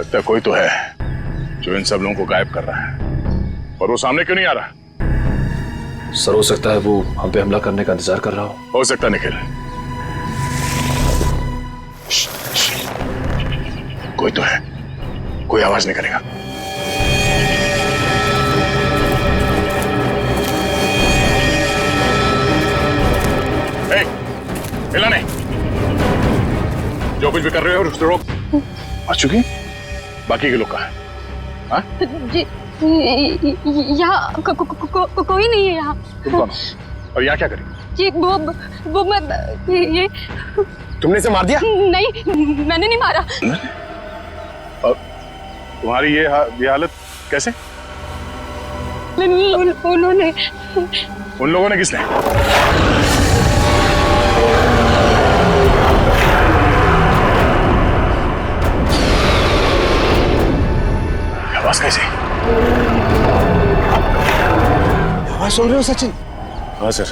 लगता है कोई तो है जो इन सब लोगों को गायब कर रहा है, और वो सामने क्यों नहीं आ रहा? सर हो सकता है वो हम पे हमला करने का इंतजार कर रहा हो सकता निखिल। कोई तो है, कोई आवाज नहीं करेगा। हिला नहीं, जो कुछ भी कर रहे हो उसको रोक। आ चुकी? बाकी के लोग कहाँ हैं? हाँ? जी यहाँ कोई नहीं है यहाँ। तुम कौन हो? और यहाँ क्या करें? जी वो मैं ये तुमने इसे मार दिया? नहीं, मैंने नहीं मारा। और तुम्हारी ये हालत कैसे? उन्होंने। उन लोगों ने किसने? आवाज कैसे? आवाज सुन रहे हो सचिन? हाँ सर,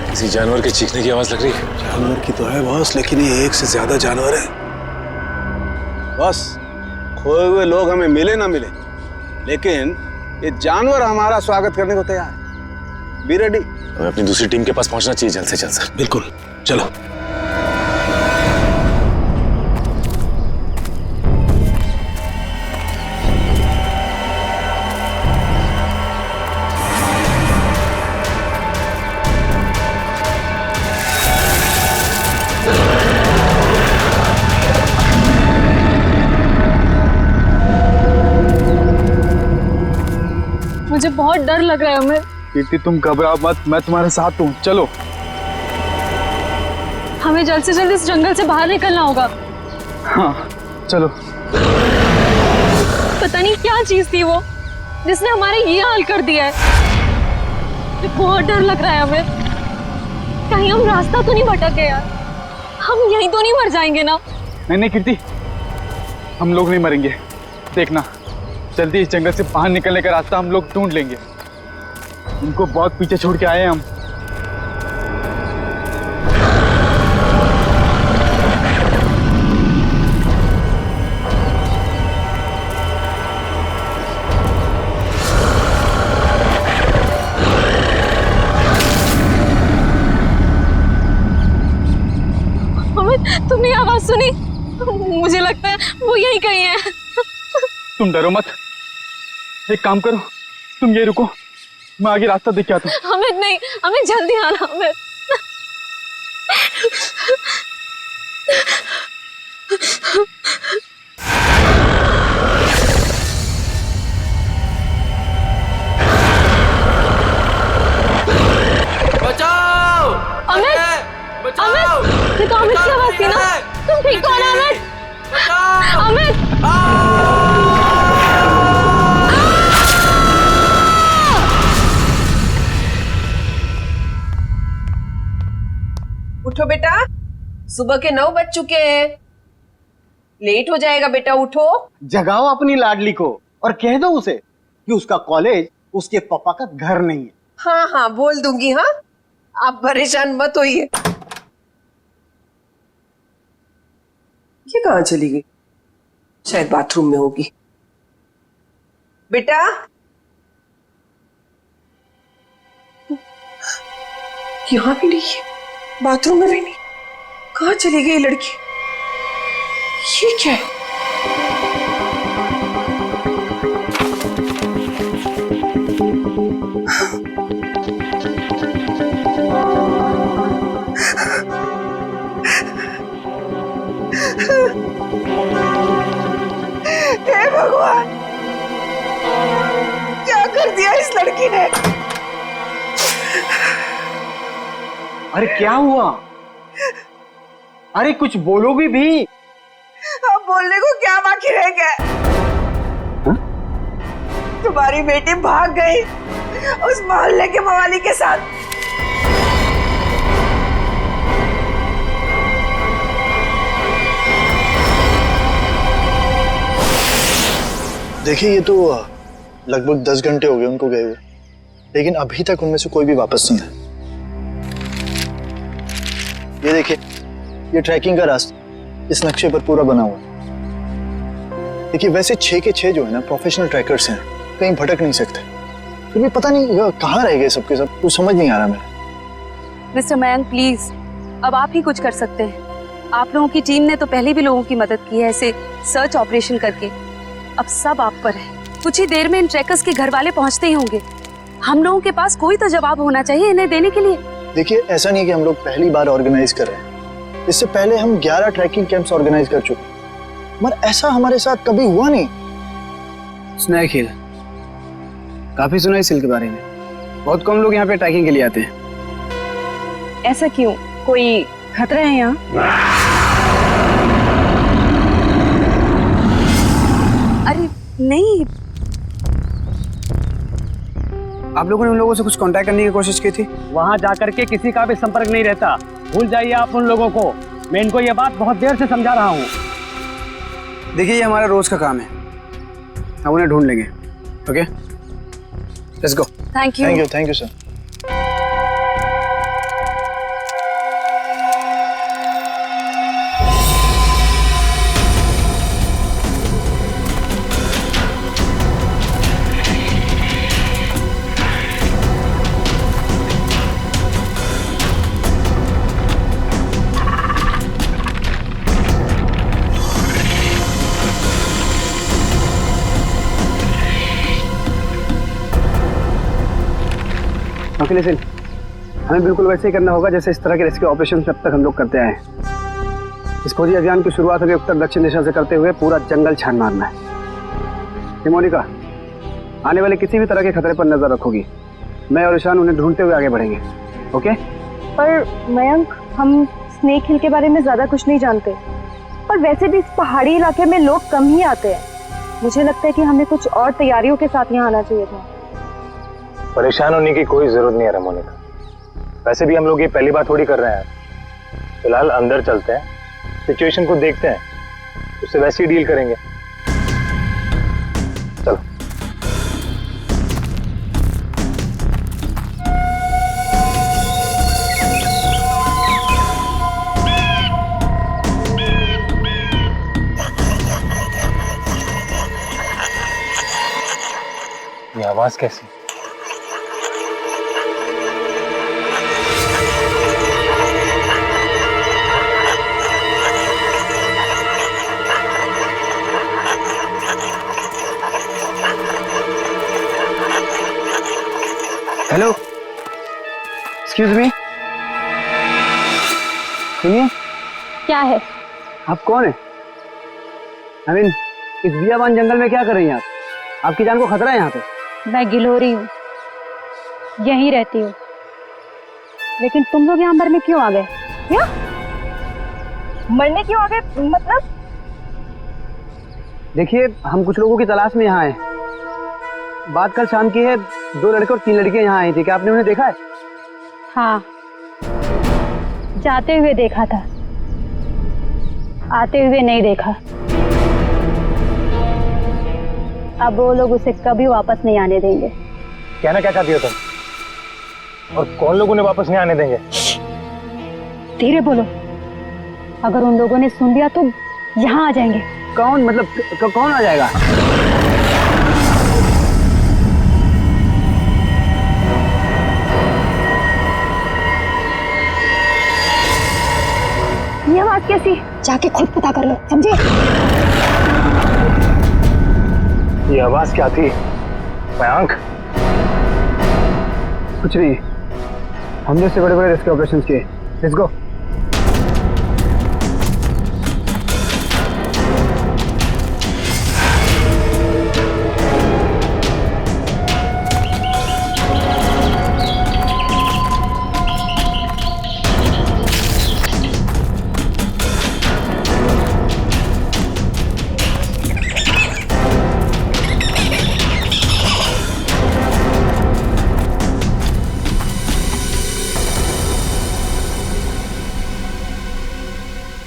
किसी जानवर के चीखने की आवाज लग रही है। जानवर की तो है बॉस, लेकिन ये एक से ज्यादा जानवर है बॉस। खोए हुए लोग हमें मिले ना मिले, लेकिन ये जानवर हमारा स्वागत करने को तैयार है। Be ready. हमें अपनी दूसरी टीम के पास पहुंचना चाहिए जल्द से जल्द सर। बिल्कुल, चलो। मुझे बहुत डर लग रहा है। हमें कीर्ति, तुम घबराओ मत, मैं तुम्हारे साथ हूँ। चलो, हमें जल्द से जल्द इस जंगल से बाहर निकलना होगा। हाँ चलो। पता नहीं क्या चीज थी वो जिसने हमारे ये हाल कर दिया है। मुझे बहुत डर लग रहा है। हमें कहीं हम रास्ता तो नहीं भटक गए यार? हम यहीं तो नहीं मर जाएंगे ना? नहीं नहीं कीर्ति, हम लोग नहीं मरेंगे। देखना, जल्दी इस जंगल से बाहर निकलने का रास्ता हम लोग ढूंढ लेंगे। उनको बहुत पीछे छोड़ के आए हैं हम। हमें तुमने आवाज सुनी? मुझे लगता है वो यहीं कहीं है। तुम डरो मत, एक काम करो, तुम ये रुको, मैं आगे रास्ता देख के आता हूँ। हमें नहीं, हमें जल्दी आना। हमें बचाओ! अमित! बचाओ! अमित! ये तो अमित की आवाज थी ना? तुम ठीक हो ना अमित? बचाओ! अमित! उठो बेटा, सुबह के 9 बज चुके हैं। लेट हो जाएगा बेटा, उठो। जगाओ अपनी लाडली को और कह दो उसे कि उसका कॉलेज उसके पापा का घर नहीं है। हाँ हाँ बोल दूंगी। हाँ, आप परेशान मत होइए। ये कहाँ चली गई? शायद बाथरूम में होगी। बेटा, यहाँ भी नहीं है, बाथरूम में भी नहीं। कहाँ चली गई लड़की? ये क्या है? हे भगवान, क्या कर दिया इस लड़की ने? अरे क्या हुआ? अरे कुछ बोलोगी भी? अब बोलने को क्या बाकी रह गया? तुम्हारी बेटी भाग गई उस मोहल्ले के मवाली के साथ। देखिए, ये तो लगभग 10 घंटे हो गए उनको गए हुए, लेकिन अभी तक उनमें से कोई भी वापस नहीं है। ये देखिए, ये ट्रैकिंग का रास्ता इस नक्शे पर पूरा बना हुआ है। देखिए वैसे 6 के 6 जो है ना प्रोफेशनल ट्रैकर्स हैं, कहीं भटक नहीं सकते। फिर भी पता नहीं कहाँ रह गए सबके सब, कुछ समझ नहीं आ रहा मेरा। मिस्टर मयंक प्लीज, अब आप ही कुछ कर सकते हैं। आप लोगों की टीम ने तो पहले भी लोगों की मदद की है ऐसे सर्च ऑपरेशन करके, अब सब आप पर है। कुछ ही देर में इन ट्रैकर्स के घर वाले पहुंचते ही होंगे। हम लोगों के पास कोई तो जवाब होना चाहिए इन्हें देने के लिए। देखिए ऐसा नहीं है कि हम लोग पहली बार ऑर्गेनाइज कर रहे हैं, इससे पहले हम 11 ट्रैकिंग कैंप्स ऑर्गेनाइज कर चुके हैं, मगर ऐसा हमारे साथ कभी हुआ नहीं। स्नैक हिल, काफी सुना इस हिल के बारे में। बहुत कम लोग यहाँ पे ट्रैकिंग के लिए आते हैं। ऐसा क्यों, कोई खतरा है यहाँ? अरे नहीं, आप लोगों ने उन लोगों से कुछ कांटेक्ट करने की कोशिश की थी? वहां जाकर के किसी का भी संपर्क नहीं रहता। भूल जाइए आप उन लोगों को। मैं इनको ये बात बहुत देर से समझा रहा हूँ। देखिए ये हमारा रोज का काम है, हम उन्हें ढूंढ लेंगे। Okay, let's go. Thank you. Thank you sir. Okay listen, हमें बिल्कुल वैसे ही करना होगा जैसे इस तरह के रेस्क्यू ऑपरेशन अब तक हम लोग करते आए हैं। इस खोजी अभियान की शुरुआत हमें उत्तर दक्षिण दिशा से करते हुए पूरा जंगल छान मारना है। ये मोनिका, आने वाले किसी भी तरह के खतरे पर नजर रखोगी। मैं और ईशान उन्हें ढूंढते हुए आगे बढ़ेंगे। ओके? पर मयंक, हम स्नेक हिल के बारे में ज्यादा कुछ नहीं जानते, और वैसे भी इस पहाड़ी इलाके में लोग कम ही आते हैं। मुझे लगता है कि हमें कुछ और तैयारियों के साथ यहाँ आना चाहिए था। परेशान होने की कोई जरूरत नहीं है रमोनिका। वैसे भी हम लोग ये पहली बार थोड़ी कर रहे हैं। फिलहाल अंदर चलते हैं, सिचुएशन को देखते हैं, उससे वैसे ही डील करेंगे। चलो। ये आवाज कैसी? हेलो, एक्सक्यूज मी, सुनिए। क्या है? आप कौन है? आई मीन, इस बियाबान जंगल में क्या कर रही हैं आप? आपकी जान को खतरा है यहाँ पे। मैं गिलोरी हूँ, यहीं रहती हूँ। लेकिन तुम लोग यहाँ मरने क्यों आ गए? क्या मरने क्यों आ गए? मतलब? देखिए, हम कुछ लोगों की तलाश में यहाँ आए। बात कल शाम की है, 2 लड़के और 3 लड़कियां यहाँ आई थी। क्या आपने उन्हें देखा है? हाँ, जाते हुए देखा था, आते हुए नहीं देखा। अब वो लोग उसे कभी वापस नहीं आने देंगे। कहना क्या चाहती हो तुम? और कौन लोग उन्हें वापस नहीं आने देंगे? धीरे बोलो, अगर उन लोगों ने सुन लिया तो यहाँ आ जाएंगे। कौन? मतलब कौन आ जाएगा? ये आवाज कैसी? जाके खुद पता कर लो, समझे? ये आवाज क्या थी मयंक? कुछ नहीं, हमने इससे बड़े बड़े रेस्क्यू ऑपरेशंस किए। Let's go.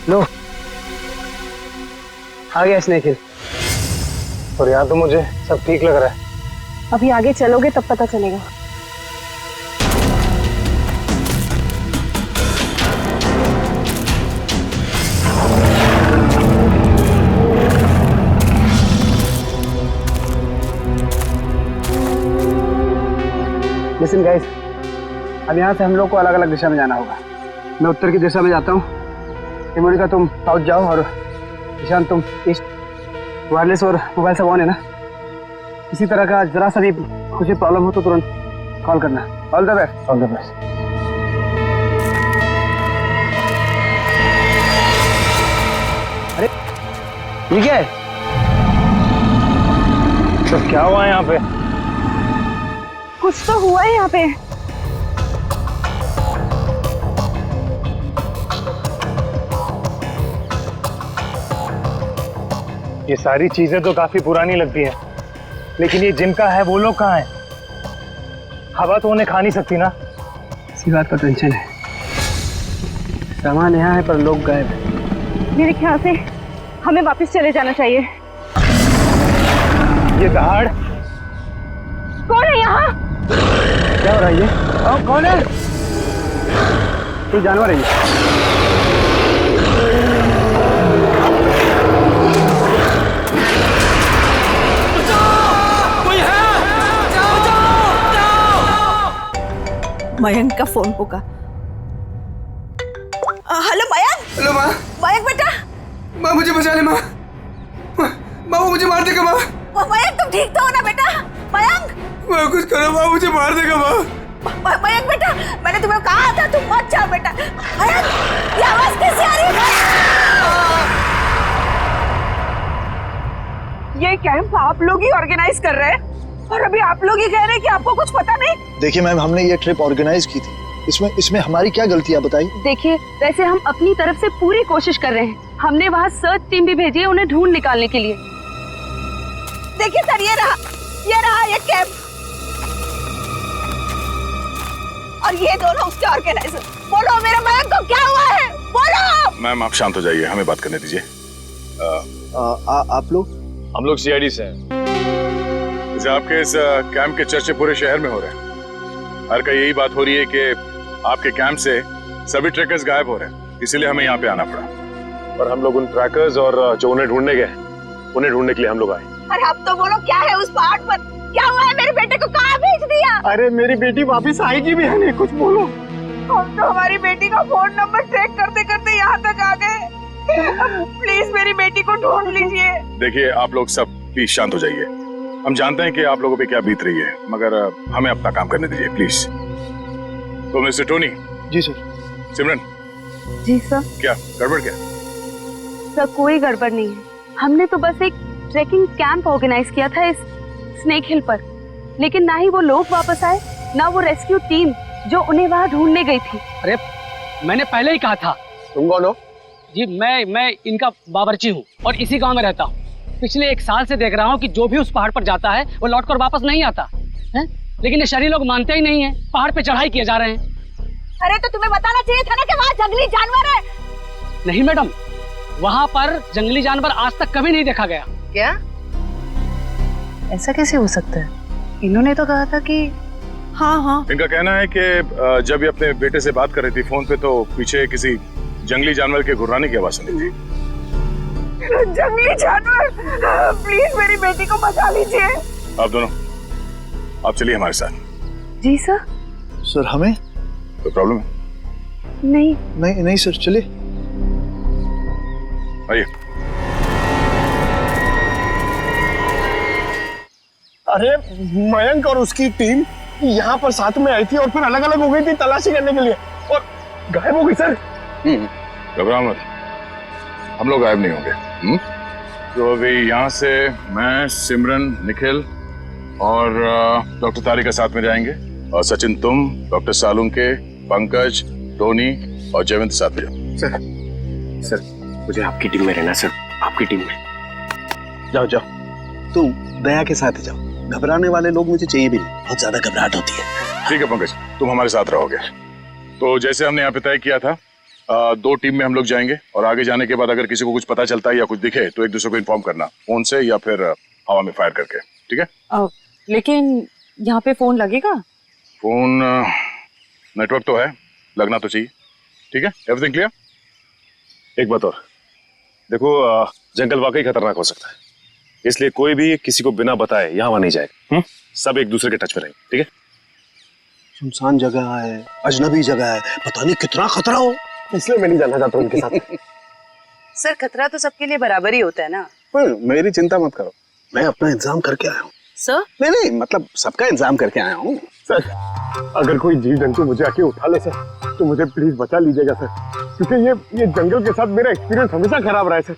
लो, आ गया स्नेक हिल। और यहाँ तो मुझे सब ठीक लग रहा है। अभी आगे चलोगे तब पता चलेगा। लिसन गाइस, अब यहाँ से हम लोग को अलग अलग दिशा में जाना होगा। मैं उत्तर की दिशा में जाता हूँ, मोनिका तुम साउथ जाओ और ईशान तुम ईस्ट। वायरलेस और मोबाइल सब ऑन है ना? किसी तरह का जरा सा भी कुछ भी प्रॉब्लम हो तो तुरंत कॉल करना। All the best. All the best. अरे ये क्या है? तो क्या हुआ यहाँ पे? कुछ तो हुआ है यहाँ पे। ये सारी चीजें तो काफी पुरानी लगती हैं, लेकिन ये जिनका है वो लोग कहाँ हैं? हवा तो उन्हें खा नहीं सकती ना। इसी बात का टेंशन है। सामान यहाँ है पर लोग गायब हैं। मेरे ख्याल से हमें वापस चले जाना चाहिए। ये दहाड़ कौन है यहाँ? क्या हो रहा है ये? कौन है? कोई जानवर है ये? मयंक का फोन होगा। हेलो मयंक। हेलो माँ। मयंक बेटा। माँ मुझे बचा ले माँ। माँ वो मुझे मार देगा माँ। मयंक तुम ठीक तो हो ना बेटा? मयंक। माँ कुछ करो माँ, मुझे मार देगा माँ। मयंक बेटा, मैंने तुम्हें कहा था तुम मत जाओ बेटा। मयंक, ये आवाज कैसे आ रही है? ये कैंप आप लोग ही ऑर्गेनाइज कर रहे हैं और अभी आप लोग ही कह रहे हैं कि आपको कुछ पता नहीं। देखिए मैम, हमने ये ट्रिप ऑर्गेनाइज की थी, इसमें हमारी क्या गलती है बताइए। देखिए, वैसे हम अपनी तरफ से पूरी कोशिश कर रहे हैं। हमने वहाँ सर्च टीम भी भेजी है उन्हें ढूंढ निकालने के लिए। देखिए सर, ये रहा ये कैंप और ये दोनों उसके ऑर्गेनाइजर। बोलो मेरे मयंक को क्या हुआ है? बोलो। मैम आप शांत हो जाइए, हमें बात करने दीजिए। आप लोग? हम लोग सीआईडी से हैं। जैसे आपके इस कैंप के चर्चे पूरे शहर में हो रहे हैं। हर का यही बात हो रही है कि आपके कैंप से सभी ट्रैकर्स गायब हो रहे हैं, इसीलिए हमें यहाँ पे आना पड़ा। और हम लोग उन ट्रैकर्स और जो उन्हें ढूंढने गए, उन्हें ढूंढने के लिए हम लोग आए। अरे अब तो बोलो, क्या है उस पहाड़ पर? क्या हुआ है? मेरे बेटे को कहाँ भेज दिया? अरे मेरी बेटी वापस आएगी भी है नहीं, कुछ बोलो। हम तो हमारी बेटी का फोन नंबर ट्रैक करते करते यहाँ तक आ गए। प्लीज मेरी बेटी को ढूंढ लीजिए। देखिए आप लोग सब प्लीज शांत हो जाइए। हम जानते हैं कि आप लोगों पे क्या बीत रही है, मगर हमें अपना काम करने दीजिए प्लीज। तो मिस्टर टोनी। जी सर। सिमरन। जी सर। क्या गड़बड़? क्या सर कोई गड़बड़ नहीं है। हमने तो बस एक ट्रैकिंग कैंप ऑर्गेनाइज किया था इस स्नेक हिल पर, लेकिन ना ही वो लोग वापस आए, ना वो रेस्क्यू टीम जो उन्हें वहाँ ढूंढने गई थी। अरे मैंने पहले ही कहा था। तुम कौन हो? जी मैं इनका बावर्ची हूँ और इसी गांव में रहता हूँ। पिछले 1 साल से देख रहा हूँ कि जो भी उस पहाड़ पर जाता है वो लौटकर वापस नहीं आता है, लेकिन ये शहरी लोग मानते ही नहीं है। पहाड़ पे चढ़ाई किए जा रहे हैं। अरे तो तुम्हें बताना चाहिए था ना कि वहाँ जंगली जानवर है। नहीं मैडम, वहाँ पर जंगली जानवर आज तक कभी नहीं देखा गया। क्या? ऐसा कैसे हो सकता है? इन्होंने तो कहा था कि हाँ। इनका कहना है कि जब ये अपने बेटे से बात कर रही थी फोन पे, तो पीछे किसी जंगली जानवर के गुर्राने की आवाज सुनी थी। जंगली जानवर, प्लीज मेरी बेटी को बचा लीजिए। आप दोनों आप चलिए हमारे साथ। जी सर। सर हमें कोई प्रॉब्लम है? नहीं सर, चलिए। आइए। अरे मयंक और उसकी टीम यहाँ पर साथ में आई थी और फिर अलग अलग हो गई थी तलाशी करने के लिए और गायब हो गई सर। घबराओ मत, हम लोग गायब नहीं होंगे। तो अभी यहाँ से मैं, सिमरन, निखिल और डॉक्टर तारिका साथ में जाएंगे, और सचिन तुम, डॉक्टर सालुंके, पंकज, टोनी और जयवंत साथ में जाओ। सर मुझे आपकी टीम में रहना सर, आपकी टीम में। जाओ तुम दया के साथ जाओ, घबराने वाले लोग मुझे चाहिए भी नहीं, बहुत ज्यादा घबराहट होती है। ठीक है पंकज, तुम हमारे साथ रहोगे। तो जैसे हमने यहाँ पे तय किया था, 2 टीम में हम लोग जाएंगे, और आगे जाने के बाद अगर किसी को कुछ पता चलता है या कुछ दिखे तो एक दूसरे को इन्फॉर्म करना, फोन से या फिर हवा में फायर करके। ठीक है? लेकिन यहाँ पे फोन लगेगा? फोन नेटवर्क तो है, लगना तो चाहिए। ठीक है, एवरीथिंग क्लियर? एक बात और देखो, जंगल वाकई खतरनाक हो सकता है, इसलिए कोई भी किसी को बिना बताए यहाँ वहां नहीं जाएगा। सब एक दूसरे के टच में रहेंगे। ठीक है? सुनसान जगह है, अजनबी जगह है, पता नहीं कितना खतरा हो, इसलिए मैं नहीं जाना चाहता उनके साथ। सर खतरा तो सबके लिए बराबर ही होता है ना। पर मेरी चिंता मत करो, मैं अपना इंतजाम करके आया हूँ। सर नहीं नहीं, मतलब सबका इंतजाम करके आया हूँ। सर अगर कोई जीव जंतु मुझे आके उठा ले सर, तो मुझे प्लीज बचा लीजिएगा सर, क्योंकि ये जंगल के साथ मेरा एक्सपीरियंस हमेशा खराब रहा है सर।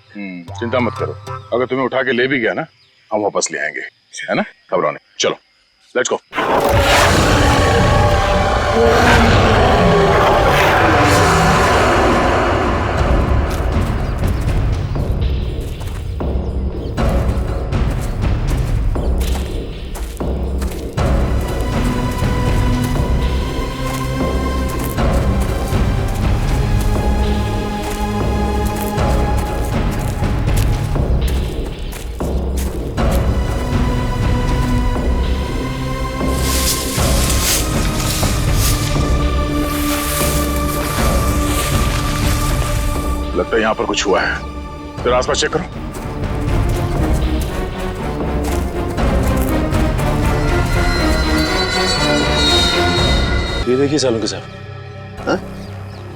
चिंता मत करो, अगर तुम्हें उठा के ले भी गया ना, हम वापस ले आएंगे, है ना? घबराओ नहीं, चलो लेट्स गो। लगता है यहाँ पर कुछ हुआ है, फिर आसपास चेक करो। ये देखिए सालों के साथ, हाँ?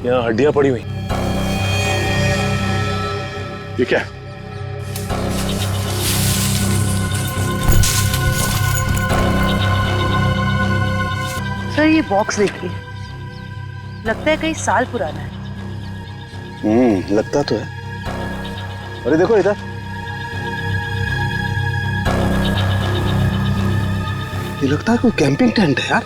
यहाँ हड्डियां पड़ी हुई। ये क्या है? सर ये बॉक्स देखिए, लगता है कई साल पुराना है। लगता तो है। अरे देखो इधर, ये लगता है कोई कैंपिंग टेंट है यार।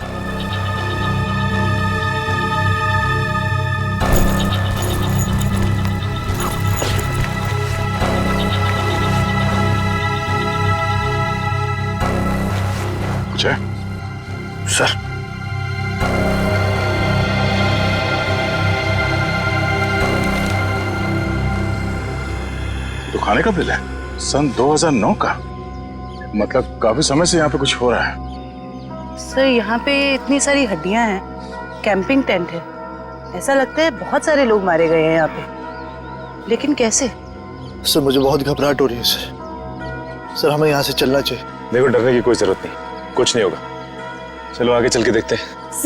कुछ है? सर खाने का बिल है, सन 2009 का, मतलब काफी समय से यहाँ पे कुछ हो रहा है। सर यहाँ पे इतनी सारी हड्डियां हैं, कैंपिंग टेंट है, ऐसा लगता है बहुत सारे लोग मारे गए हैं यहाँ पे, लेकिन कैसे? सर मुझे बहुत घबराहट हो रही है सर, हमें यहाँ से चलना चाहिए। देखो डरने की कोई जरूरत नहीं, कुछ नहीं होगा, चलो आगे चल के देखते हैं।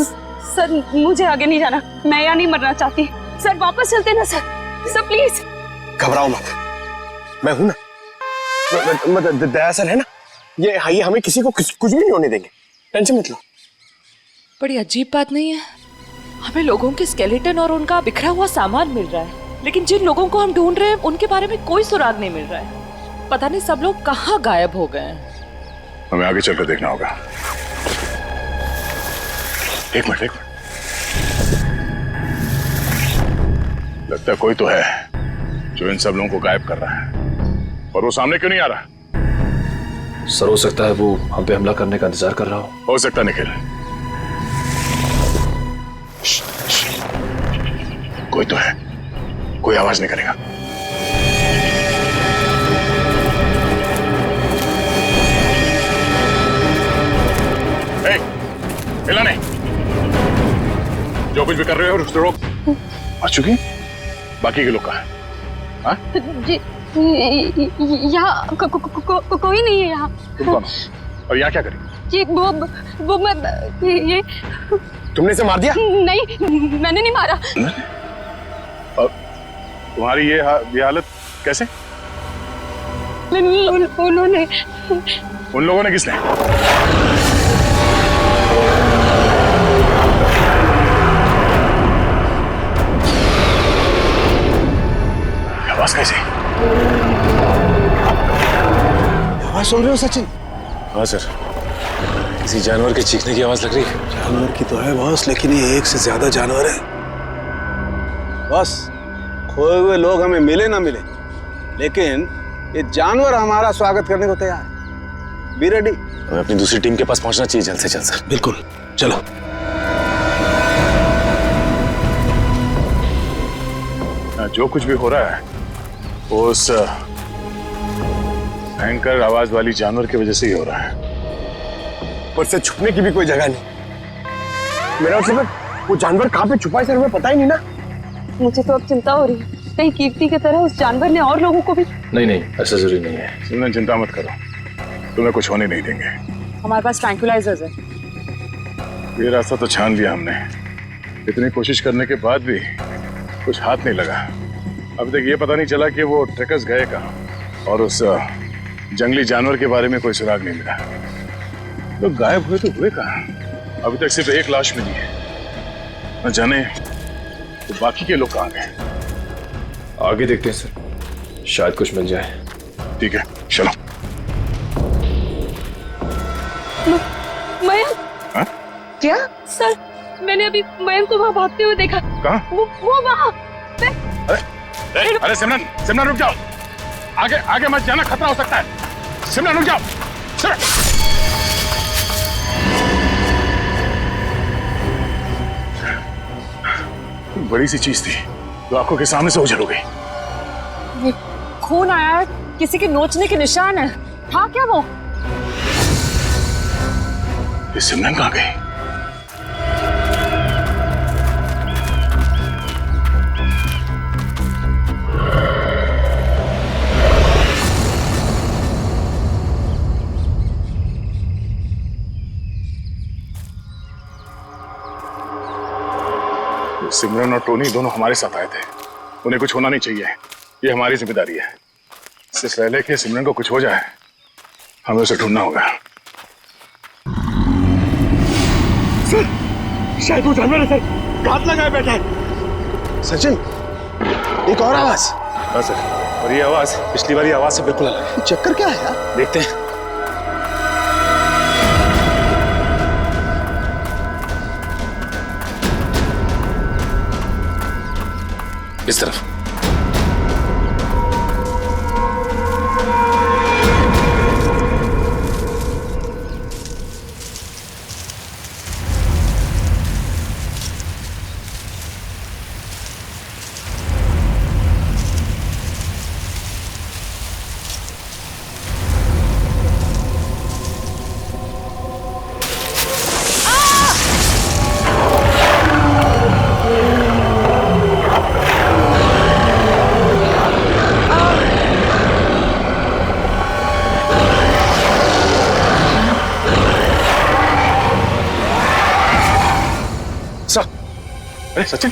सर मुझे आगे नहीं जाना, मैं यहाँ नहीं मरना चाहती। सर वापस चलते ना सर, सर प्लीज। घबराओ मत, मैं हूं ना, मतलब दया सर है ना, ये हमें किसी को कुछ भी नहीं होने देंगे, टेंशन मत लो। बड़ी अजीब बात नहीं है, हमें लोगों के स्केलेटन और उनका बिखरा हुआ सामान मिल रहा है, लेकिन जिन लोगों को हम ढूंढ रहे हैं उनके बारे में कोई सुराग नहीं मिल रहा है। पता नहीं सब लोग कहाँ गायब हो गए हैं। हमें आगे चलकर देखना होगा। एक मिनट, लगता है कोई तो है जो इन सब लोगों को गायब कर रहा है, और वो सामने क्यों नहीं आ रहा? सर हो सकता है वो हम पे हमला करने का इंतजार कर रहा हो सकता है निखिल, कोई तो है, कोई आवाज नहीं करेगा। हिला नहीं, जो कुछ भी कर रहे हो उसको रोक। आ चुकी, बाकी के लोग कहाँ हैं? हाँ? जी यहाँ कोई नहीं है यहाँ। तुम कौन हो? और यहाँ क्या करें? जी वो मैं ये तुमने इसे मार दिया? नहीं, मैंने नहीं मारा। और तुम्हारी ये हालत कैसे? उन्होंने, उन लोगों ने किसने? आवाज कैसे? आवाज सुन रहे हो सचिन? हाँ सर, किसी जानवर के चीखने की आवाज लग रही है। जानवर की तो है बॉस, लेकिन ये एक से ज्यादा जानवर है। बस खोए हुए लोग हमें मिले ना मिले, लेकिन ये जानवर हमारा स्वागत करने को तैयार है। Be ready. हमें अपनी दूसरी टीम के पास पहुंचना चाहिए जल्द से जल्द सर। बिल्कुल, चलो। जो कुछ भी हो रहा है वो उस भयंकर आवाज वाली जानवर की वजह से ही हो रहा है। और से छुपने की भी कोई जगह नहीं। मेरा मतलब वो जानवर कहाँ पे छुपा है सर, हमें पता ही नहीं ना। मुझे तो अब चिंता हो रही है, कहीं कीर्ति की तरह उस जानवर ने और लोगों को भी। नहीं नहीं, ऐसा जरूरी नहीं है। सिमरन चिंता मत करो, तुम्हें कुछ होने नहीं देंगे। हमारे पास ट्रैंक्विलाइजर्स है। ये रास्ता तो छान लिया हमने, इतनी कोशिश करने के बाद भी कुछ हाथ नहीं लगा। अभी तक ये पता नहीं चला कि वो ट्रैकर्स गए कहाँ और उस जंगली जानवर के बारे में कोई सुराग नहीं मिला। तो गायब हुए तो हुए कहाँ? अभी तक सिर्फ एक लाश मिली है, न जाने तो बाकी के लोग कहाँ गए। आगे देखते हैं सर, शायद कुछ मिल जाए। ठीक है, चलो। मयंक। हाँ? क्या? सर, मैंने अभी मयंक को वहाँ भागते हुए देखा। कहाँ? वो वहाँ। अरे सिमरन, सिमरन रुक जाओ, आगे आगे मत जाना, खतरा हो सकता है। सिमरन रुक जाओ। बड़ी सी चीज थी जो आंखों के सामने से उजड़ हो गई। खून आया है, किसी के नोचने के निशान है। हाँ क्या वो? ये सिमरन कहाँ गई? सिमरन और टोनी दोनों हमारे साथ आए थे, उन्हें कुछ होना नहीं चाहिए, ये हमारी जिम्मेदारी है। इससे पहले कि सिमरन को कुछ हो जाए, हमें उसे ढूंढना होगा। सर, शायद वो जानवर है सर, घात लगाए बैठा है। सचिन, एक और आवाज। हाँ सर, और ये आवाज पिछली वाली आवाज से बिल्कुल अलग है। चक्कर क्या है यार? देखते हैं। इस तरफ। अरे सचिन,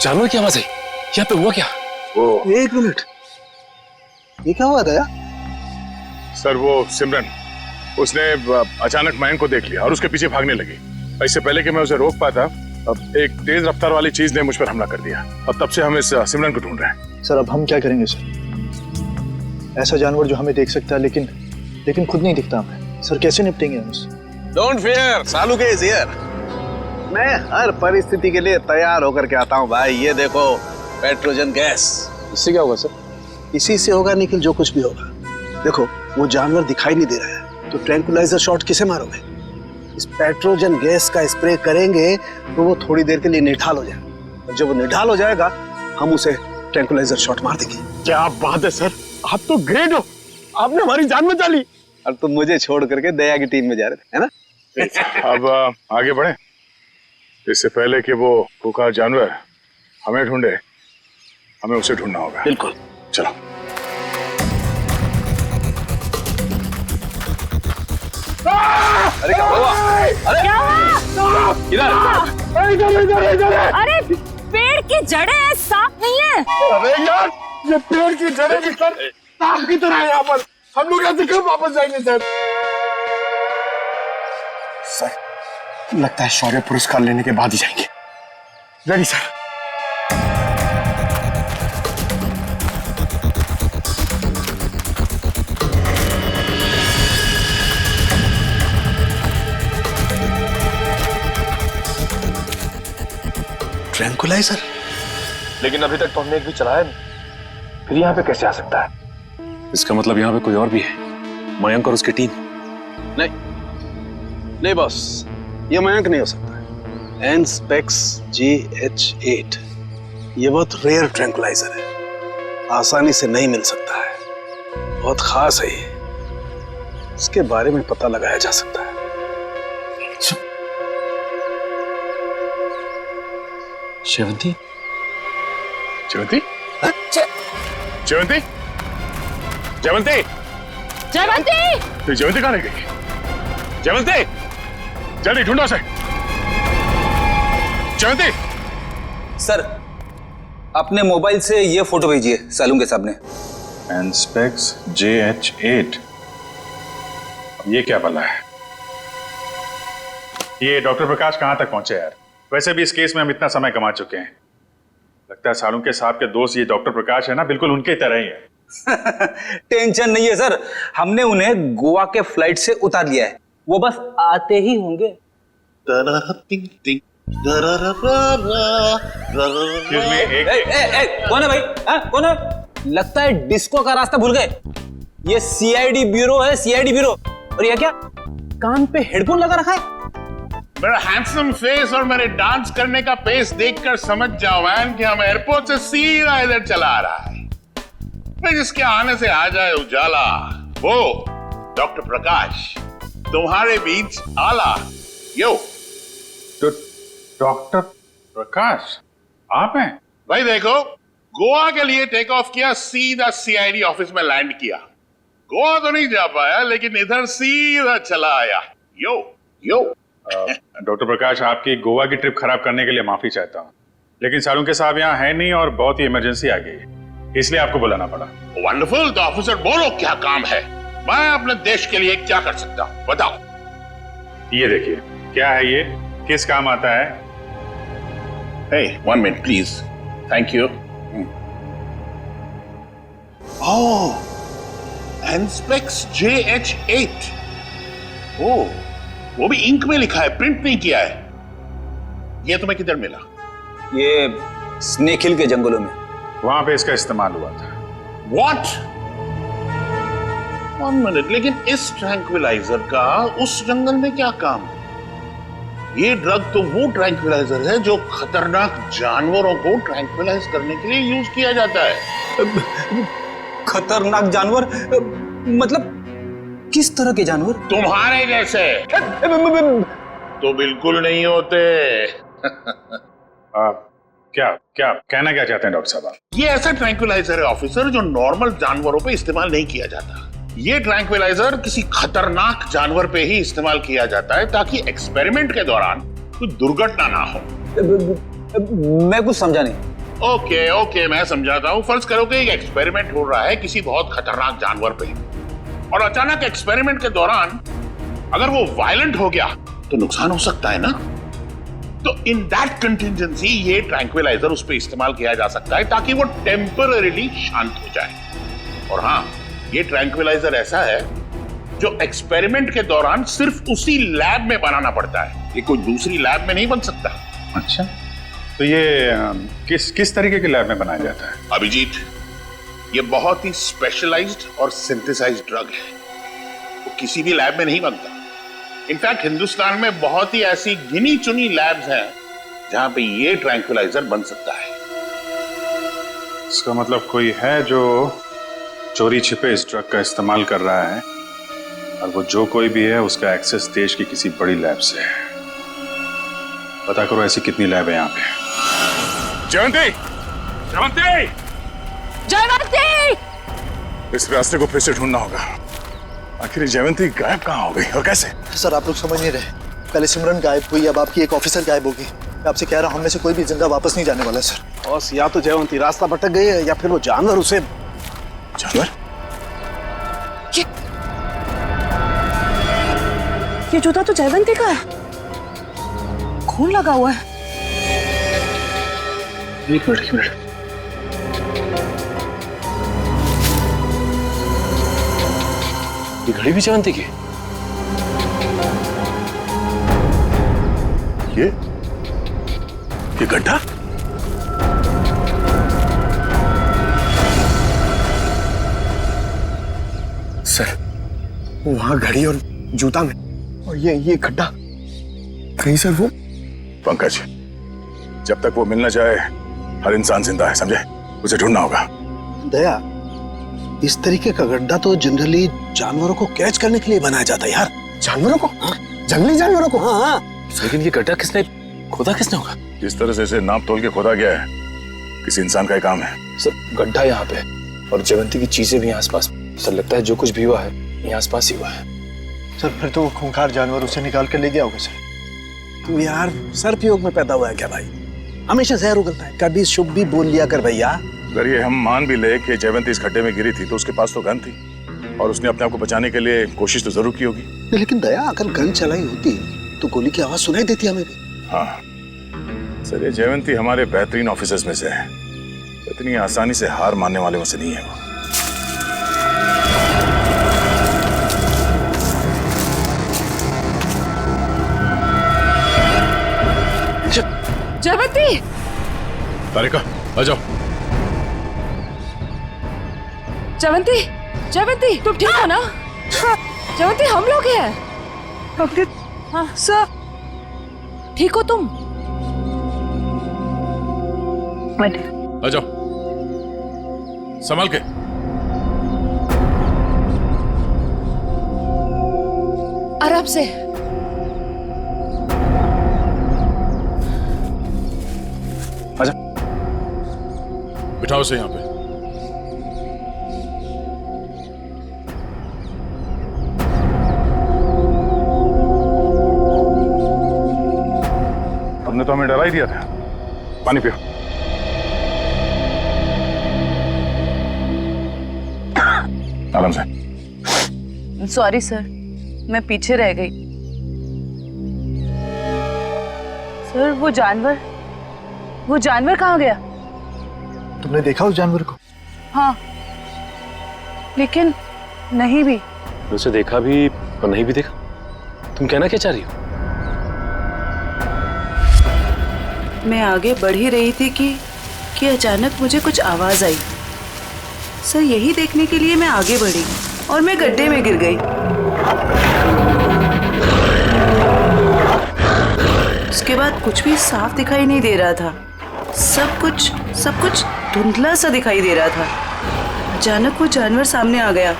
जानवर की आवाज है, यहाँ पे हुआ क्या? वो एक मिनट, ये क्या हुआ दया? सर, वो सिमरन, उसने अचानक मयंक को देख लिया और उसके पीछे भागने लगी। इससे पहले कि मैं उसे रोक पाता, अब एक तेज रफ्तार वाली चीज ने मुझ पर हमला कर दिया और तब से हम इस सिमरन को ढूंढ रहे हैं। सर, अब हम क्या करेंगे सर? ऐसा जानवर जो हमें देख सकता है लेकिन खुद नहीं दिखता हमें। सर, कैसे निपटेंगे हम उससे? डोंट फियर, सालू के इज हियर। मैं हर परिस्थिति के लिए तैयार होकर के आता हूँ भाई। ये देखो, पेट्रोजन गैस। इससे क्या होगा सर? इसी से होगा निखिल, जो कुछ भी होगा। देखो, वो जानवर दिखाई नहीं दे रहा है, तो ट्रैंकुलाइजर शॉट किसे मारोगे? इस पेट्रोजन गैस का स्प्रे करेंगे तो वो थोड़ी देर के लिए निढाल हो जाएगा, और जब वो निढाल हो जाएगा हम उसे ट्रैंकुलाइजर शॉट मार देंगे। क्या बात है सर, आप तो ग्रेट हो, आपने हमारी जान बचा ली। और तुम मुझे छोड़ करके दया की टीम में जा रहे थे, है ना? अब आगे बढ़े, इससे पहले कि वो खूंखार जानवर हमें ढूंढे, हमें उसे ढूंढना होगा। बिल्कुल, चलो। अरे क्या हुआ? अरे क्या हुआ? इधर। अरे पेड़ की जड़ें हैं, सांप नहीं है। अरे यार, ये पेड़ की जड़ें भी सर सांप की तरह है यहाँ पर। हम लोग यहाँ से कब वापस जाएंगे सर? सर, लगता है शौर्य पुरस्कार लेने के बाद ही जाएंगे। Ready sir. ट्रैंकुलाइजर? लेकिन अभी तक तो हमने एक भी चलाया नहीं, फिर यहाँ पे कैसे आ सकता है? इसका मतलब यहाँ पे कोई और भी है, मयंक और उसकी टीम। नहीं बॉस, ये मयंक नहीं हो सकता। एनस्पेक्स GH8 ये बहुत रेयर ट्रैंकुलाइजर है, आसानी से नहीं मिल सकता है, बहुत खास है ये। इसके बारे में पता लगाया जा सकता है। शेवंती? जयवंती? जयवंती? जयवंती? जयवंती! जयवंती कहाँ रह गई? जयवंती! जल्दी ढूंढो उसे। जयंती, सर अपने मोबाइल से ये फोटो भेजिए सालून के सामने। एनस्पेक्स JH8, ये क्या बला है? ये डॉक्टर प्रकाश कहां तक पहुंचे यार? वैसे भी इस केस में हम इतना समय कमा चुके हैं। लगता है सालून के साहब के दोस्त ये डॉक्टर प्रकाश है ना, बिल्कुल उनके तरह ही है। टेंशन नहीं है सर, हमने उन्हें गोवा के फ्लाइट से उतार लिया है, वो बस आते ही होंगे। कौन है भाई? कौन है? लगता है डिस्को का रास्ता भूल गए। ये CID ब्यूरो है, CID ब्यूरो। और ये क्या कान पे हेडफोन लगा रखा है? मेरा हैंडसम फेस और मेरे डांस करने का पेस देखकर समझ जाओ मैन कि हम एयरपोर्ट से सीधा इधर चला आ रहा है। फिर जिसके आने से आ जाए उजाला, वो डॉक्टर प्रकाश तुम्हारे बीच आला। यो तो डॉक्टर प्रकाश आप हैं? भाई देखो, गोवा के लिए टेक ऑफ किया, सीधा CID ऑफिस में लैंड किया। गोवा तो नहीं जा पाया, लेकिन इधर सीधा चला आया। यो यो डॉक्टर प्रकाश, आपकी गोवा की ट्रिप खराब करने के लिए माफी चाहता हूँ, लेकिन सालून के साहब यहाँ है नहीं और बहुत ही इमरजेंसी आ गई है, इसलिए आपको बुलाना पड़ा। वंडरफुल, तो ऑफिसर बोलो क्या काम है? मैं अपने देश के लिए क्या कर सकता हूँ, बताओ। ये देखिए, क्या है ये, किस काम आता है? Hey, 1 minute please. Thank you. Oh, Anspex JH8. Oh, वो भी इंक में लिखा है, प्रिंट नहीं किया है। ये तुम्हें किधर मिला? ये स्नेक हिल के जंगलों में, वहां पे इसका इस्तेमाल हुआ था। What? 1 minute, लेकिन इस ट्रैंक्विलाइजर का उस जंगल में क्या काम? ये ड्रग तो वो ट्रैंक्विलाइजर है जो खतरनाक जानवरों को ट्रैंक्विलाइज करने के लिए यूज किया जाता है। खतरनाक जानवर मतलब किस तरह के जानवर? तुम्हारे जैसे तो बिल्कुल नहीं होते। क्या क्या कहना क्या चाहते हैं डॉक्टर साहब? ये ऐसा ट्रैंक्विलाइजर है ऑफिसर जो नॉर्मल जानवरों पे इस्तेमाल नहीं किया जाता। ये ट्रैंक्विलाइजर किसी खतरनाक जानवर पे ही इस्तेमाल किया जाता है ताकि एक्सपेरिमेंट के दौरान कोई दुर्घटना ना हो। मैं कुछ समझा नहीं। ओके, मैं समझाता हूँ। फर्ज करो कि एक एक्सपेरिमेंट हो रहा है किसी बहुत खतरनाक जानवर पे, और अचानक एक्सपेरिमेंट के दौरान अगर वो वायलेंट हो गया तो नुकसान हो सकता है ना। तो इन दैट कंटिजेंसी ये ट्रैंक्विलाइजर उस पे इस्तेमाल किया जा सकता है ताकि वो टेम्पररीली शांत हो जाए। और हाँ, ये ट्रैंक्विलाइजर ऐसा है जो एक्सपेरिमेंट के दौरान सिर्फ उसी लैब में बनाना पड़ता है, ये कोई दूसरी लैब में नहीं बन सकता। अच्छा, तो ये किस तरीके के लैब में बनाया जाता है? अभिजीत, ये बहुत ही स्पेशलाइज्ड और सिंथेसाइज्ड ड्रग है, वो किसी भी लैब में नहीं बनता। इनफैक्ट हिंदुस्तान में बहुत ही ऐसी गिनी चुनी लैब्स हैं जहां पे ये ट्रैंक्विलाइजर बन सकता है। इसका मतलब कोई है जो चोरी छिपे इस ड्रग का इस्तेमाल कर रहा है, और वो जो कोई भी है उसका एक्सेस देश की किसी बड़ी लैब से है। पता करो ऐसी कितनी लैब है यहाँ पे। जयंती! जयंती! जयंती! इस रास्ते को फिर से ढूंढना होगा। आखिर जयंती गायब कहाँ हो गई और कैसे? सर आप लोग समझ नहीं रहे, पहले सिमरन गायब हुई, अब आपकी एक ऑफिसर गायब होगी। मैं आपसे कह रहा हूँ, हम में से कोई भी जिंदा वापस नहीं जाने वाला सर। बॉस, या तो जयवंती रास्ता भटक गई है या फिर वो जानवर उसे। जानवर? ये जूता तो जयवंती का है, खून लगा हुआ है। एक मिनट। ये घड़ी भी जयवंती की? ये गड्ढा? सर, वहां घड़ी और जूता में, और ये गड्ढा कहीं सर वो। पंकज, जब तक वो मिल न जाए हर इंसान जिंदा है, समझे? उसे ढूंढना होगा। दया, इस तरीके का गड्ढा तो जनरली जानवरों को कैच करने के लिए बनाया जाता है यार। जानवरों को? जंगली जानवरों को? हाँ। लेकिन ये गड्ढा किसने खोदा होगा? जिस तरह से इसे नाप तोल के खोदा गया है, किसी इंसान का ही काम है। सर गड्ढा यहाँ पे और जयवंती की चीजें भी आसपास। सर लगता है जो कुछ भी हुआ है यहाँ आसपास ही हुआ है। सर फिर तो वो खूंखार जानवर उसे निकाल कर ले गया होगा सर। तू यार सर्पयोग में पैदा हुआ है क्या भाई? हमेशा जहर उगलता है, कभी शुभ भी बोल लिया कर भैया। अगर ये हम मान भी ले कि जयवंती इस खड्डे में गिरी थी तो उसके पास तो गन थी और उसने अपने आप को बचाने के लिए कोशिश तो जरूर की होगी। लेकिन दया, अगर गन चलाई होती तो गोली की आवाज सुनाई देती हमें भी। हाँ सर, ये जयवंती हमारे बेहतरीन ऑफिसर्स में से है, इतनी आसानी से हार मानने वाले में से नहीं है वो। जयवंती, तारिका आ जाओ। जयवंती, जयवंती तुम ठीक हो ना? जयवंती हम लोग हैं। डॉक्टर हाँ सर, ठीक हो तुम? आ जाओ, संभाल के। आराम से। आजा, बिठाओ से यहाँ पे। हमने तो हमें डरा ही दिया था। पानी पियो। आराम से। सॉरी सर, मैं पीछे रह गई। सर वो जानवर कहाँ गया? तुमने देखा उस जानवर को? हाँ, लेकिन नहीं भी। उसे देखा भी और नहीं भी देखा। तुम कहना क्या चाह रही हो? मैं आगे बढ़ ही रही थी कि अचानक मुझे कुछ आवाज आई। सर यही देखने के लिए मैं आगे बढ़ी और मैं गड्ढे में गिर गई। उसके बाद कुछ भी साफ दिखाई नहीं दे रहा था। सब कुछ धुंधला सा दिखाई दे रहा था। अचानक वो जानवर सामने आ गया।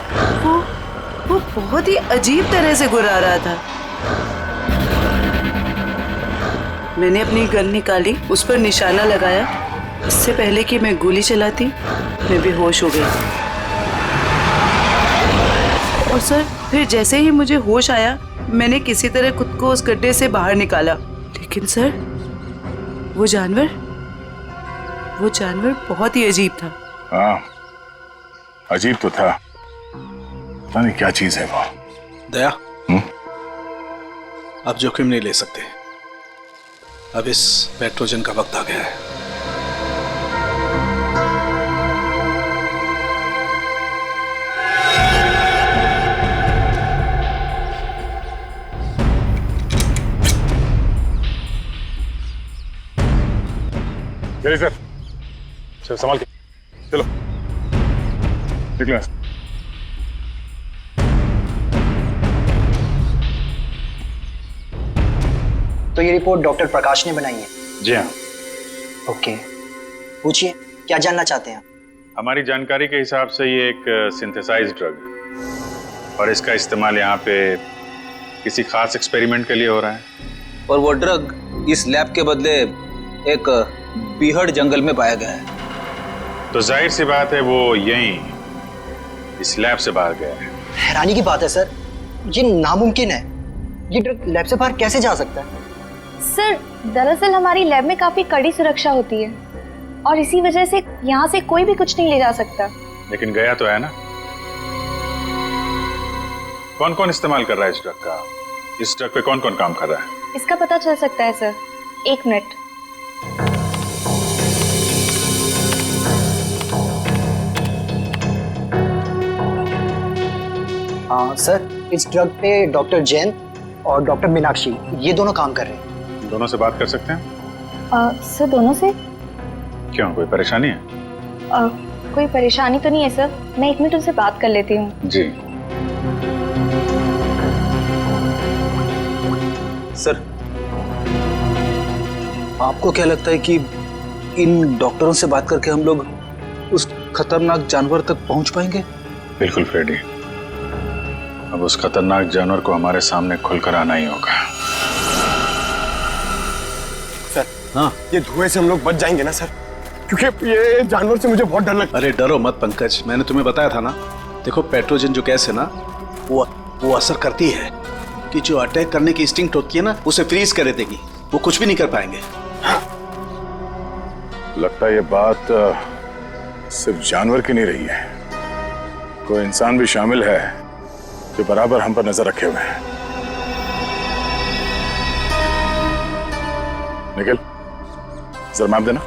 वो बहुत ही अजीब तरह से गुर्रा रहा था। मैंने अपनी गन निकाली, उस पर निशाना लगाया। इससे पहले कि मैं गोली चलाती, मैं बेहोश हो गई। और सर फिर जैसे ही मुझे होश आया, मैंने किसी तरह खुद को उस गड्ढे से बाहर निकाला। लेकिन सर वो जानवर बहुत ही अजीब था। हाँ, अजीब तो था। पता नहीं क्या चीज है वो। दया, अब जोखिम नहीं ले सकते। अब इस पेट्रोजन का वक्त आ गया है। चलिए सर, चलो संभाल के चलो, निकलो। तो ये रिपोर्ट डॉक्टर प्रकाश ने बनाई है? जी हाँ। ओके, पूछिए क्या जानना चाहते हैं? हमारी जानकारी के हिसाब से ये एक सिंथेसाइज्ड ड्रग है और इसका इस्तेमाल यहाँ पे किसी खास एक्सपेरिमेंट के लिए हो रहा है। और वो ड्रग इस लैब के बदले एक बीहड़ जंगल में पाया गया है। तो जाहिर सी बात है वो यहीं इस लैब से बाहर गया है। हैरानी की बात है सर, ये नामुमकिन है। ये ड्रग लैब से बाहर कैसे जा सकता है? सर दरअसल हमारी लैब में काफी कड़ी सुरक्षा होती है और इसी वजह से यहाँ से कोई भी कुछ नहीं ले जा सकता। लेकिन गया तो है ना। कौन कौन इस्तेमाल कर रहा है इस ड्रग का? इस ड्रग पे कौन कौन काम कर रहा है? इसका पता चल सकता है सर। 1 मिनट। सर इस ड्रग पे डॉक्टर जैन और डॉक्टर मीनाक्षी ये दोनों काम कर रहे हैं। दोनों से बात कर सकते हैं? सर दोनों से? क्यों, कोई परेशानी है? कोई परेशानी तो नहीं है सर, मैं 1 मिनट उनसे बात कर लेती हूँ। जी सर, आपको क्या लगता है कि इन डॉक्टरों से बात करके हम लोग उस खतरनाक जानवर तक पहुंच पाएंगे? बिल्कुल फ्रेडी, अब उस खतरनाक जानवर को हमारे सामने खुलकर आना ही होगा। सर, हाँ, ये धुएं से हम लोग बच जाएंगे ना सर? क्योंकि ये जानवर से मुझे बहुत डर लगता है। अरे डरो मत पंकज, मैंने तुम्हें बताया था ना। देखो पेट्रोजन जो गैस है ना, वो असर करती है कि जो अटैक करने की इंस्टिंक्ट होती है ना, उसे फ्रीज कर देगी। वो कुछ भी नहीं कर पाएंगे। लगता है ये बात सिर्फ जानवर की नहीं रही है, कोई इंसान भी शामिल है जो बराबर हम पर नजर रखे हुए हैं। निखिल, जरा मैप देना।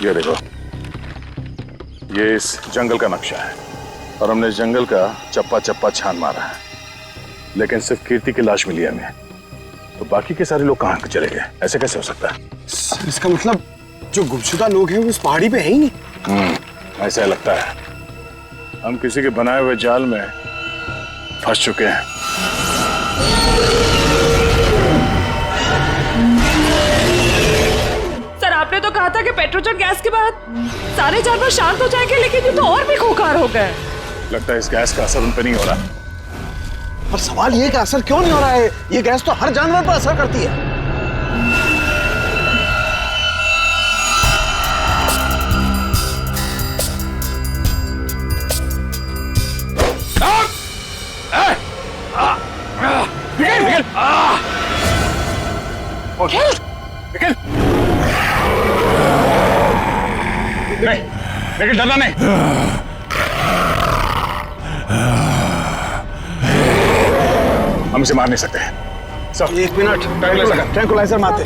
ये देखो, ये इस जंगल का नक्शा है और हमने इस जंगल का चप्पा चप्पा छान मारा है, लेकिन सिर्फ कीर्ति की लाश मिली है हमें। तो बाकी के सारे लोग कहां चले गए? ऐसे कैसे हो सकता है? इसका मतलब जो गुमशुदा लोग हैं वो उस पहाड़ी पे है ही नहीं। ऐसा लगता है हम किसी के बनाए हुए जाल में फंस चुके हैं। सर, आपने तो कहा था कि पेट्रोजन गैस के बाद सारे जानवर शांत हो जाएंगे, लेकिन ये तो और भी खूंखार हो गए। लगता है इस गैस का असर उन पर नहीं हो रहा। पर सवाल ये कि असर क्यों नहीं हो रहा है? ये गैस तो हर जानवर पर असर करती है। लेकिन डरना नहीं। हम इसे मार नहीं सकते। सब 1 मिनट, ट्रैंकुलाइजर मारते।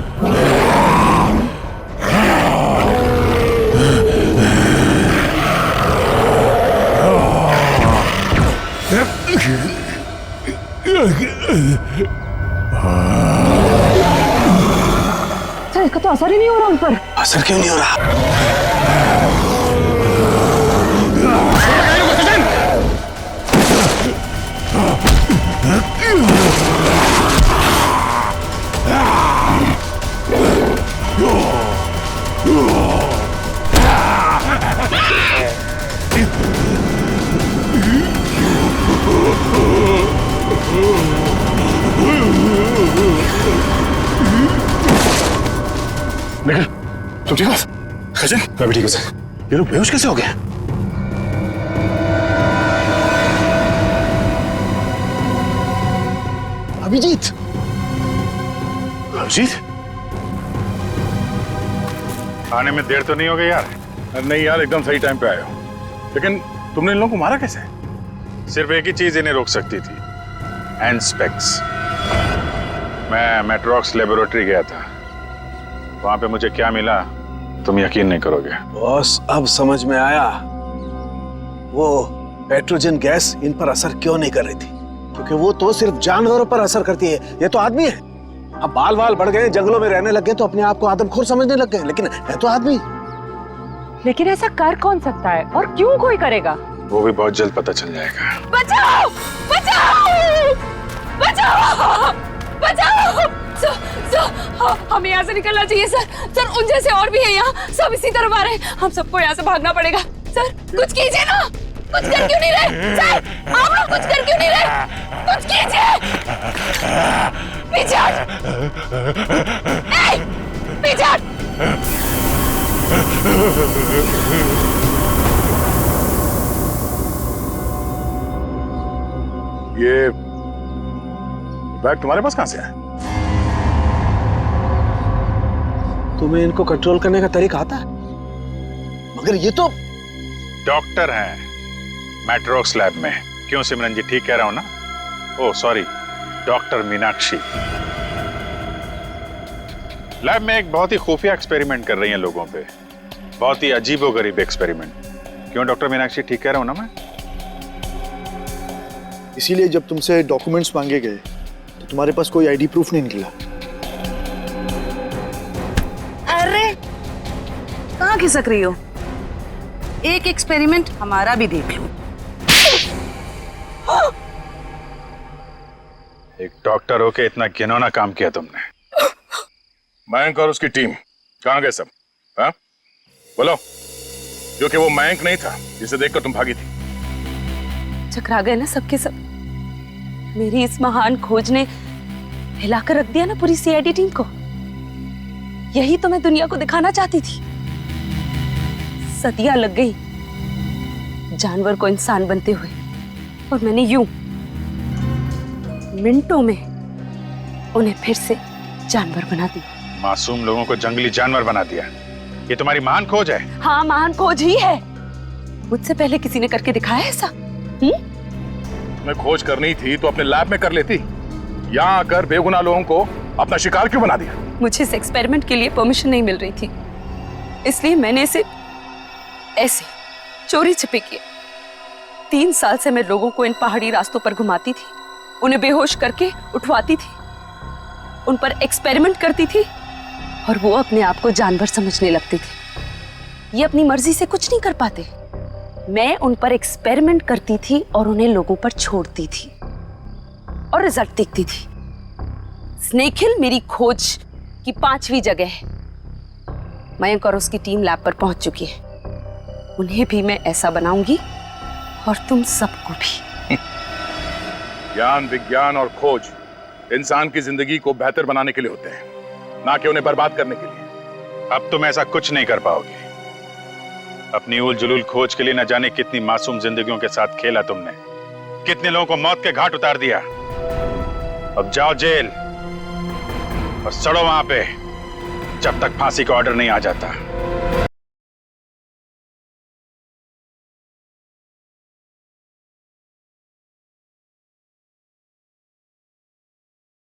सर, इसका तो असर ही नहीं हो रहा उन पर। असर क्यों नहीं हो रहा? निखिल, तुम ठीक हो? सचिन, मैं भी ठीक हूँ सर। ये लोग बेहोश कैसे हो गए? अभिजीत, अभिजीत, आने में देर तो नहीं हो गई यार? नहीं यार, एकदम सही टाइम पे आए हो। लेकिन तुमने इन लोगों को मारा कैसे? सिर्फ एक ही चीज इन्हें रोक सकती थी, हैंड स्पेक्स। मैं मेट्रोक्स लेबोरेटरी गया था, वहां पे मुझे क्या मिला तुम यकीन नहीं करोगे। बॉस, अब समझ में आया वो पेट्रोजन गैस इन पर असर क्यों नहीं कर रही थी। क्योंकि वो तो सिर्फ जानवरों पर असर करती है, ये तो आदमी है। अब बाल बाल बढ़ गए, जंगलों में रहने लग गए तो अपने आप को आदमखोर समझने लग गए, लेकिन है तो आदमी। लेकिन ऐसा कर कौन सकता है और क्यों कोई करेगा? वो भी बहुत जल्द पता चल जाएगा। बचाओ! बचाओ! बचाओ! बचाओ! हमें यहाँ से निकलना चाहिए सर। सर, उन जैसे और भी है यहाँ, सब इसी तरफ आ रहे हैं। हम सबको यहाँ से भागना पड़ेगा। सर, कुछ कीजिए ना। कुछ कर क्यों नहीं रहे? सर, आप लोग कुछ कर क्यों नहीं रहे? कुछ कीजिए। पीछे हट। पीछे हट। ये बैग तुम्हारे पास कहां से है? तुम्हें इनको कंट्रोल करने का तरीका आता है? मगर ये तो डॉक्टर हैं मेट्रोक्स लैब में। क्यों सिमरन जी, ठीक कह रहा हूं ना? Oh sorry, doctor Meenakshi lab में एक बहुत ही खुफिया एक्सपेरिमेंट कर रही हैं लोगों पे, बहुत ही अजीबोगरीब एक्सपेरिमेंट। क्यों डॉक्टर मीनाक्षी, ठीक कह रहा हूं ना मैं? इसीलिए जब तुमसे डॉक्यूमेंट्स मांगे गए तो तुम्हारे पास कोई आईडी प्रूफ नहीं निकला। अरे, कहाँ खिसक रही हो? एक एक्सपेरिमेंट हमारा भी देख लो। एक डॉक्टर होके इतना घिनौना काम किया तुमने। मयंक और उसकी टीम कहां गए सब? हाँ? बोलो, क्योंकि वो मयंक नहीं था जिसे देखकर तुम भागी थी। चकरा गए ना सबके सब। मेरी इस महान खोज ने हिलाकर रख दिया ना पूरी सीआईडी टीम को। यही तो मैं दुनिया को दिखाना चाहती थी। सदियां लग गई जानवर को इंसान बनते हुए, और मैंने यूं मिनटों में उन्हें फिर से जानवर बना दिया। मासूम लोगों को जंगली जानवर बना दिया। ये तुम्हारी महान खोज है? हाँ, महान खोज ही है। मुझसे पहले किसी ने करके दिखाया ऐसा? मैं खोज करनी थी तो अपने लैब में कर लेती। यहाँ आकर बेगुनाह लोगों को अपना शिकार क्यों बना दिया? मुझे इस एक्सपेरिमेंट के लिए परमिशन नहीं मिल रही थी, इसलिए मैंने इसे ऐसे चोरी छिपे किया। 3 साल से मैं लोगों को इन पहाड़ी रास्तों पर घुमाती थी, उन्हें बेहोश करके उठवाती थी, उन पर एक्सपेरिमेंट करती थी और वो अपने आप को जानवर समझने लगते थे। ये अपनी मर्जी से कुछ नहीं कर पाते। मैं उन पर एक्सपेरिमेंट करती थी और उन्हें लोगों पर छोड़ती थी और रिजल्ट देखती थी। स्नेक हिल मेरी खोज की 5वीं जगह है। मयंक और उसकी टीम लैब पर पहुंच चुकी है। उन्हें भी मैं ऐसा बनाऊंगी और तुम सबको भी। ज्ञान, विज्ञान और खोज इंसान की जिंदगी को बेहतर बनाने के लिए होते हैं, ना कि उन्हें बर्बाद करने के लिए। अब तुम ऐसा कुछ नहीं कर पाओगे। अपनी उल जुलूल खोज के लिए न जाने कितनी मासूम जिंदगियों के साथ खेला तुमने, कितने लोगों को मौत के घाट उतार दिया। अब जाओ जेल और सड़ो वहां पे जब तक फांसी का ऑर्डर नहीं आ जाता।